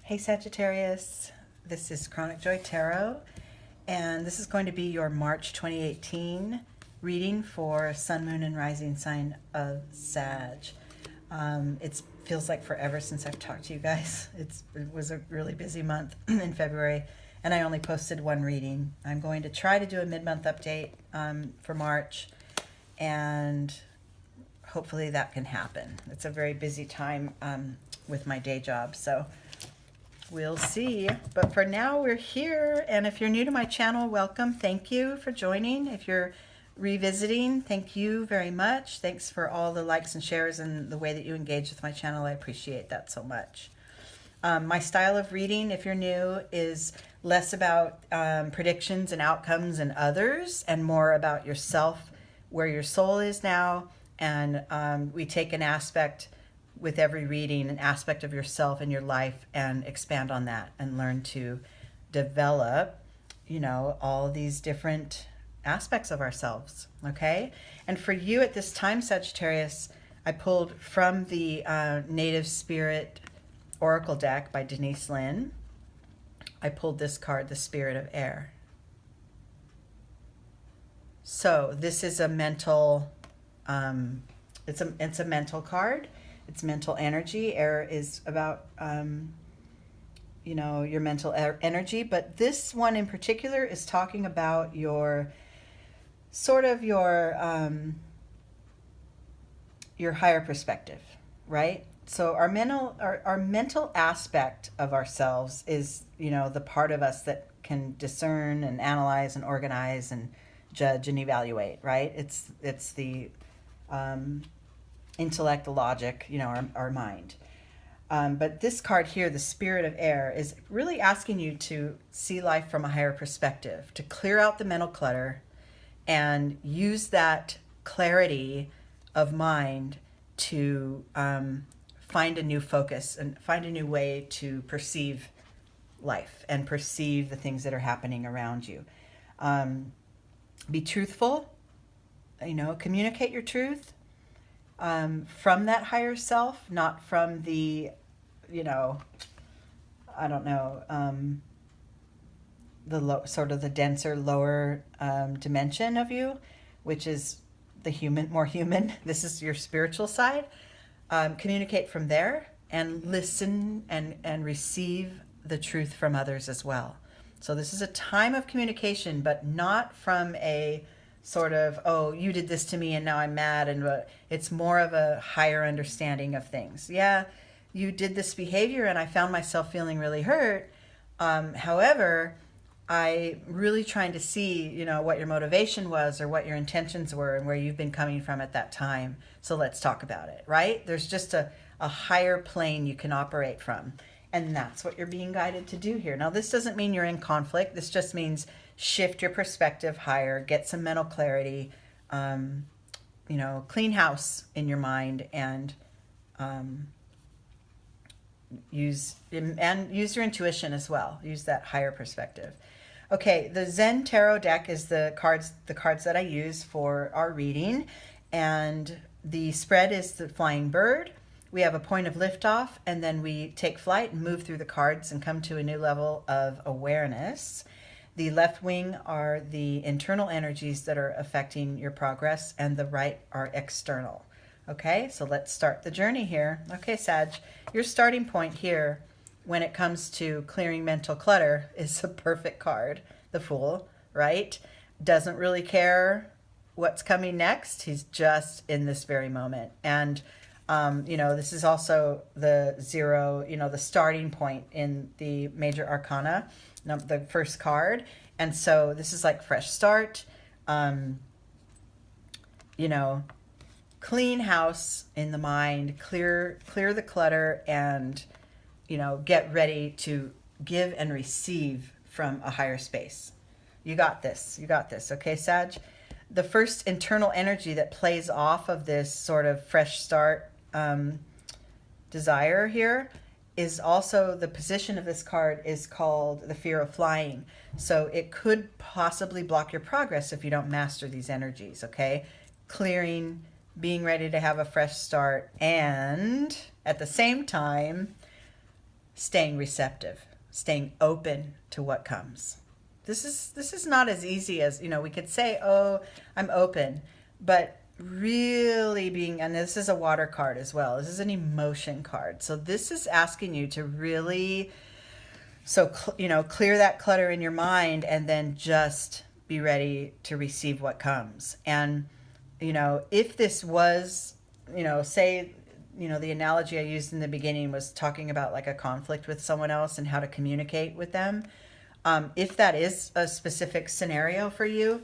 Hey Sagittarius, this is Chronic Joy Tarot, and this is going to be your March 2018 reading for Sun, Moon, and Rising sign of Sag. It feels like forever since I've talked to you guys. It was a really busy month in February, and I only posted one reading. I'm going to try to do a mid-month update for March, and hopefully that can happen. It's a very busy time with my day job, so we'll see. But for now, we're here. And if you're new to my channel, welcome. Thank you for joining. If you're revisiting, thank you very much. Thanks for all the likes and shares and the way that you engage with my channel. I appreciate that so much. My style of reading, if you're new, is less about predictions and outcomes and others and more about yourself, where your soul is now. And we take an aspect with every reading, an aspect of yourself and your life, and expand on that and learn to develop, all these different aspects of ourselves, okay? And for you at this time, Sagittarius, I pulled from the Native Spirit Oracle deck by Denise Lynn. I pulled this card, the Spirit of Air. So this is a mental, it's a mental card. It's mental energy. Air is about, your mental energy. But this one in particular is talking about your higher perspective, right? So our mental aspect of ourselves is, the part of us that can discern and analyze and organize and judge and evaluate, right? It's the intellect, the logic, our mind. But this card here, the Spirit of Air, is really asking you to see life from a higher perspective, to clear out the mental clutter and use that clarity of mind to find a new focus and find a new way to perceive life and perceive the things that are happening around you. Be truthful, communicate your truth. From that higher self, not from the, the denser, lower dimension of you, which is the more human. This is your spiritual side. Communicate from there and listen and receive the truth from others as well. So this is a time of communication, but not from a sort of, oh, you did this to me and now I'm mad. And it's more of a higher understanding of things. Yeah, you did this behavior and I found myself feeling really hurt. However, I really trying to see, what your motivation was or what your intentions were and where you've been coming from at that time. So let's talk about it, right? There's just a higher plane you can operate from. And that's what you're being guided to do here. Now, this doesn't mean you're in conflict. This just means shift your perspective higher, get some mental clarity, clean house in your mind, and use your intuition as well. Use that higher perspective. Okay, the Zen Tarot deck is the cards that I use for our reading, and the spread is the Flying Bird. We have a point of liftoff, and then we take flight and move through the cards and come to a new level of awareness. The left wing are the internal energies that are affecting your progress, and the right are external. Okay, so let's start the journey here. Okay, Sag, your starting point here when it comes to clearing mental clutter is a perfect card, the Fool, right? Doesn't really care what's coming next. He's just in this very moment. And this is also the zero, the starting point in the major arcana, the first card. And so this is like fresh start, clean house in the mind, clear the clutter, and, get ready to give and receive from a higher space. You got this. Okay, Sag? The first internal energy that plays off of this sort of fresh start desire here is also, the position of this card is called the fear of flying. So it could possibly block your progress if you don't master these energies, okay? Clearing, being ready to have a fresh start, and at the same time, staying receptive, staying open to what comes. This is not as easy as, we could say, oh, I'm open, but really being, and this is a water card as well. This is an emotion card. So this is asking you to really, clear that clutter in your mind and then just be ready to receive what comes. And, if this was, say, the analogy I used in the beginning was talking about like a conflict with someone else and how to communicate with them. If that is a specific scenario for you,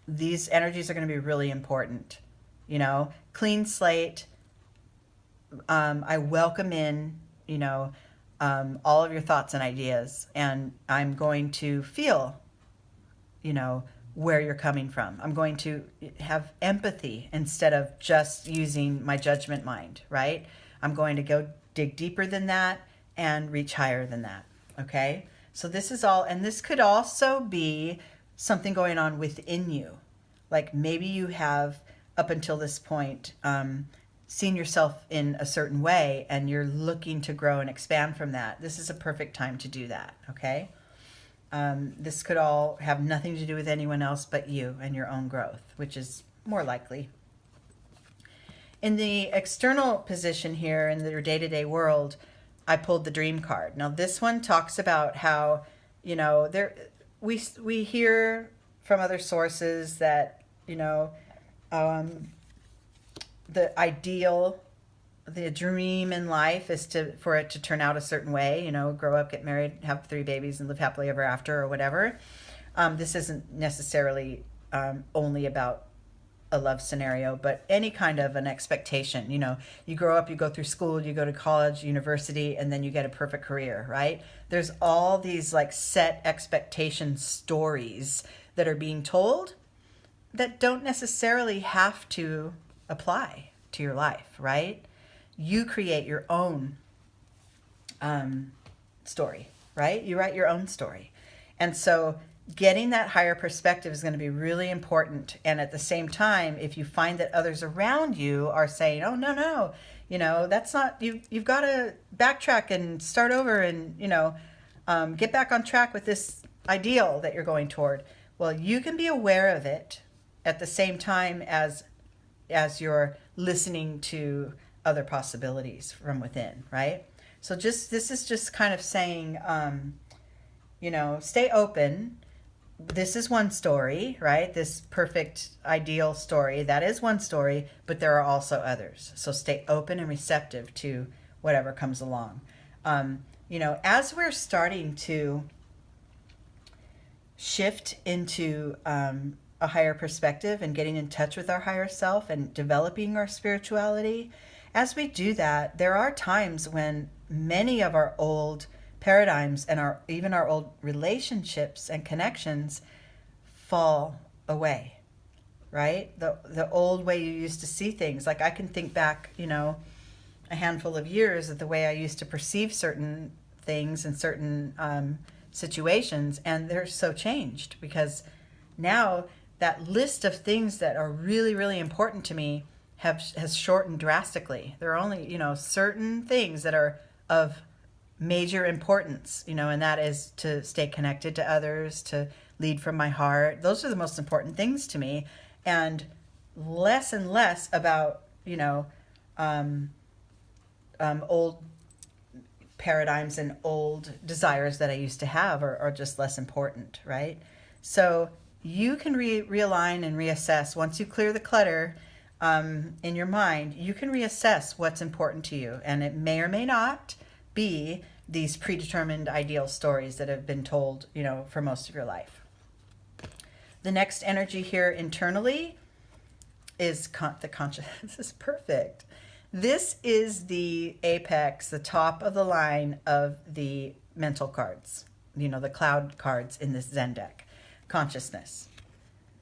these energies are going to be really important. Clean slate. I welcome in, all of your thoughts and ideas, and I'm going to feel, where you're coming from. I'm going to have empathy instead of just using my judgment mind, right? I'm going to go dig deeper than that and reach higher than that, okay? So this is all, and this could also be something going on within you. Like maybe you have, up until this point, seen yourself in a certain way and you're looking to grow and expand from that. This is a perfect time to do that, okay? This could all have nothing to do with anyone else but you and your own growth, which is more likely. In the external position here in your day-to-day world, I pulled the dream card. Now this one talks about how, we hear from other sources that, the ideal, the dream in life is for it to turn out a certain way, grow up, get married, have 3 babies and live happily ever after or whatever. This isn't necessarily only about a love scenario, but any kind of an expectation. You grow up, you go through school, you go to college, university, and then you get a perfect career, right? There's all these like set expectation stories that are being told that don't necessarily have to apply to your life, right? You create your own story, right? You write your own story. And so getting that higher perspective is going to be really important. And at the same time, if you find that others around you are saying, oh, no, that's not, you've got to backtrack and start over and, get back on track with this ideal that you're going toward. Well, you can be aware of it at the same time as you're listening to other possibilities from within, right? So this is just kind of saying, stay open. This is one story, right? This perfect ideal story, that is one story, but there are also others. So stay open and receptive to whatever comes along. As we're starting to shift into a higher perspective and getting in touch with our higher self and developing our spirituality, as we do that, there are times when many of our old paradigms and even our old relationships and connections fall away, right? The old way you used to see things. Like I can think back, a handful of years of the way I used to perceive certain things and certain situations, and they're so changed because now that list of things that are really, really important to me has shortened drastically. There are only, certain things that are of major importance, and that is to stay connected to others, to lead from my heart. Those are the most important things to me, and less about, old paradigms and old desires that I used to have are just less important, right? So you can realign and reassess once you clear the clutter in your mind. You can reassess what's important to you, and it may or may not be these predetermined ideal stories that have been told, for most of your life. The next energy here internally is the conscious. This is perfect. This is the apex, the top of the line of the mental cards, the cloud cards in this Zen deck. Consciousness.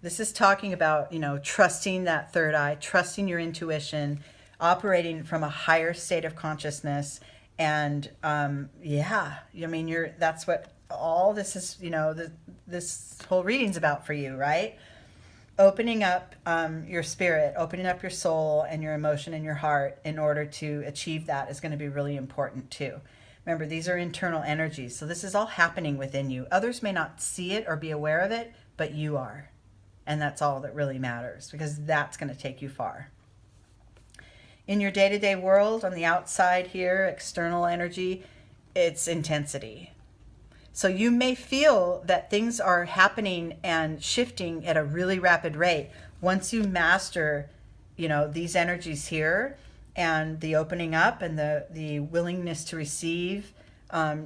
This is talking about, trusting that third eye, trusting your intuition, operating from a higher state of consciousness. And that's what all this is, this whole reading's about for you, right? Opening up your spirit, opening up your soul and your emotion and your heart in order to achieve that is going to be really important too. Remember, these are internal energies. So this is all happening within you. Others may not see it or be aware of it, but you are. And that's all that really matters, because that's going to take you far. In your day-to-day world, on the outside here, external energy, it's intensity. So you may feel that things are happening and shifting at a really rapid rate. Once you master, these energies here, and the opening up and the willingness to receive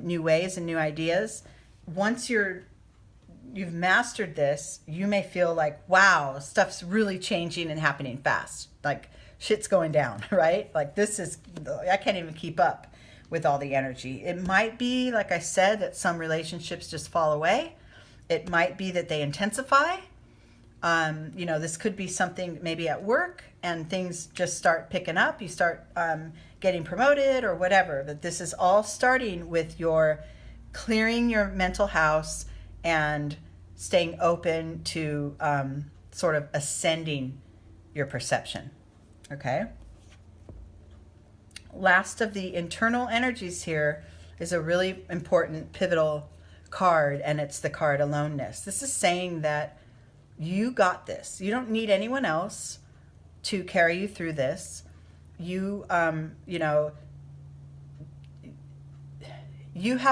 new ways and new ideas, once you've mastered this, you may feel like, wow, stuff's really changing and happening fast. Like shit's going down, right? Like I can't even keep up with all the energy. It might be, like I said, that some relationships just fall away. It might be that they intensify. This could be something maybe at work and things just start picking up. You start getting promoted or whatever. But this is all starting with your clearing your mental house and staying open to sort of ascending your perception. Okay? Last of the internal energies here is a really important pivotal card, and it's the card aloneness. This is saying that you got this. You don't need anyone else to carry you through this. You have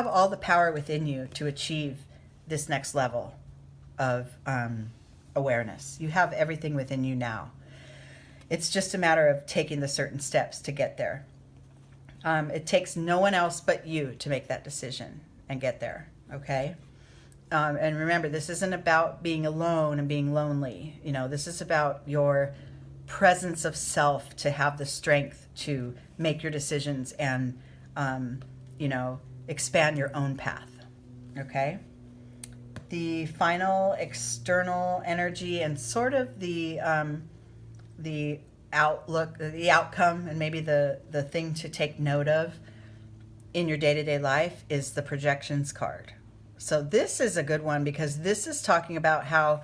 all the power within you to achieve this next level of awareness. You have everything within you now. It's just a matter of taking the certain steps to get there. It takes no one else but you to make that decision and get there, okay? And remember, this isn't about being alone and being lonely. This is about your presence of self to have the strength to make your decisions and, expand your own path, okay? The final external energy and sort of the outlook, the outcome, and maybe the thing to take note of in your day-to-day life is the projections card. So this is a good one, because this is talking about how,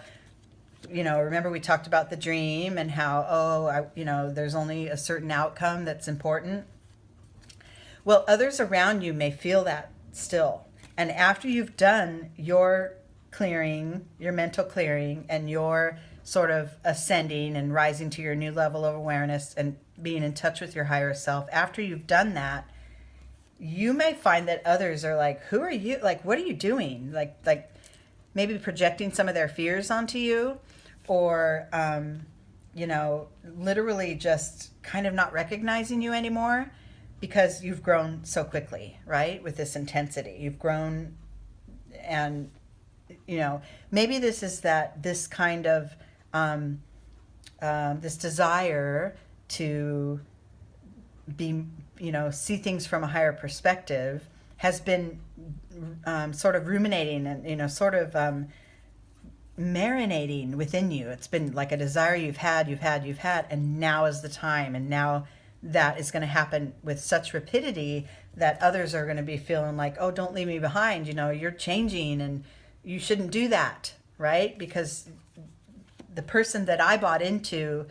remember we talked about the dream and how, there's only a certain outcome that's important. Well, others around you may feel that still. And after you've done your clearing, your mental clearing, and your sort of ascending and rising to your new level of awareness and being in touch with your higher self, after you've done that, you may find that others are like, who are you? Like, what are you doing? Like maybe projecting some of their fears onto you, or, literally just kind of not recognizing you anymore because you've grown so quickly, right? With this intensity, you've grown, and, maybe this is this kind of, this desire to be, see things from a higher perspective has been sort of ruminating and, sort of marinating within you. It's been like a desire you've had, and now is the time. And now that is going to happen with such rapidity that others are going to be feeling like, oh, don't leave me behind. You're changing and you shouldn't do that, right? Because the person that I bought into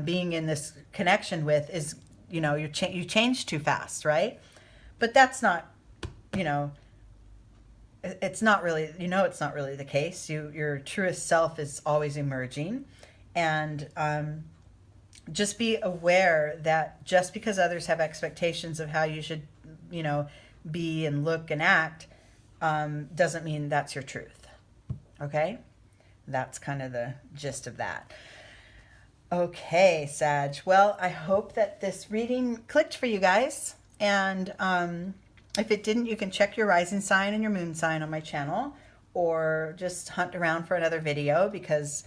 being in this connection with is, you change too fast, right? But that's not, it's not really, it's not really the case. Your truest self is always emerging, and just be aware that just because others have expectations of how you should, be and look and act, doesn't mean that's your truth. Okay? That's kind of the gist of that. Okay, Sag. Well, I hope that this reading clicked for you guys. And if it didn't, you can check your rising sign and your moon sign on my channel, or just hunt around for another video, because,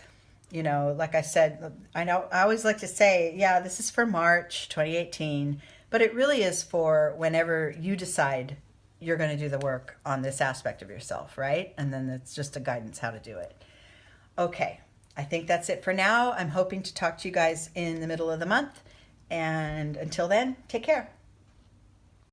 like I said, I always like to say, yeah, this is for March 2018, but it really is for whenever you decide you're going to do the work on this aspect of yourself, right? And then it's just a guidance how to do it. Okay, I think that's it for now. I'm hoping to talk to you guys in the middle of the month. And until then, take care.